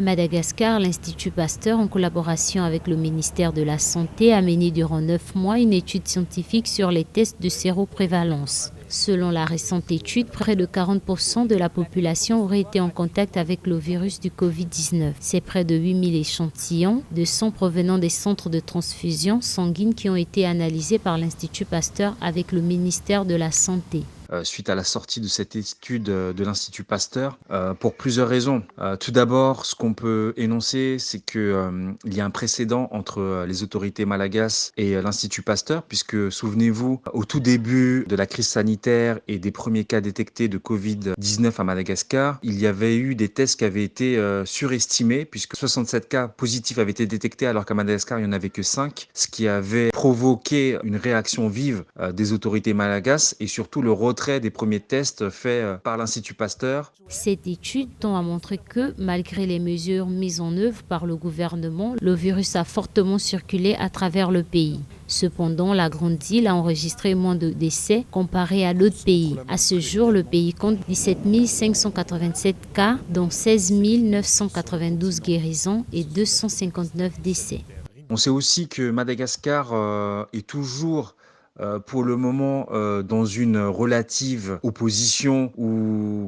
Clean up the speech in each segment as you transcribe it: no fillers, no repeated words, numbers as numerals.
À Madagascar, l'Institut Pasteur, en collaboration avec le ministère de la Santé, a mené durant 9 mois une étude scientifique sur les tests de séroprévalence. Selon la récente étude, près de 40% de la population aurait été en contact avec le virus du Covid-19. C'est près de 8000 échantillons de sang provenant des centres de transfusion sanguine qui ont été analysés par l'Institut Pasteur avec le ministère de la Santé. Suite à la sortie de cette étude de l'Institut Pasteur, pour plusieurs raisons. Tout d'abord, ce qu'on peut énoncer, c'est qu'il y a un précédent entre les autorités malagasy et l'Institut Pasteur, puisque, souvenez-vous, au tout début de la crise sanitaire et des premiers cas détectés de Covid-19 à Madagascar, il y avait eu des tests qui avaient été surestimés, puisque 67 cas positifs avaient été détectés, alors qu'à Madagascar, il n'y en avait que 5, ce qui avait provoqué une réaction vive des autorités malagasy et surtout le retrait des premiers tests faits par l'Institut Pasteur. Cette étude tend à montrer que, malgré les mesures mises en œuvre par le gouvernement, le virus a fortement circulé à travers le pays. Cependant, la Grande Île a enregistré moins de décès comparé à d'autres pays. À ce jour, le pays compte 17 587 cas, dont 16 992 guérisons et 259 décès. On sait aussi que Madagascar est toujours pour le moment dans une relative opposition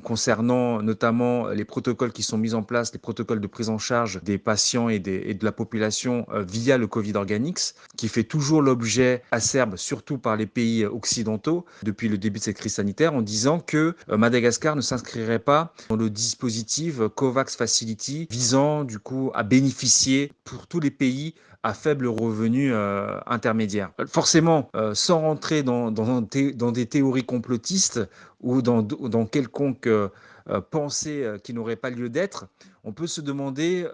concernant notamment les protocoles qui sont mis en place, les protocoles de prise en charge des patients et de la population via le Covid Organics, qui fait toujours l'objet acerbe, surtout par les pays occidentaux, depuis le début de cette crise sanitaire, en disant que Madagascar ne s'inscrirait pas dans le dispositif COVAX Facility, visant du coup à bénéficier pour tous les pays à faible revenu intermédiaire. Forcément, sans rentrer dans des théories complotistes ou dans quelconque pensée qui n'aurait pas lieu d'être, on peut se demander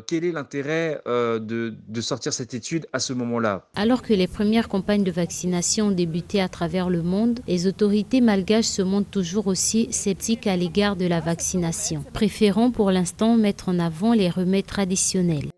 quel est l'intérêt de sortir cette étude à ce moment-là. Alors que les premières campagnes de vaccination ont débuté à travers le monde, les autorités malgaches se montrent toujours aussi sceptiques à l'égard de la vaccination, préférant pour l'instant mettre en avant les remèdes traditionnels.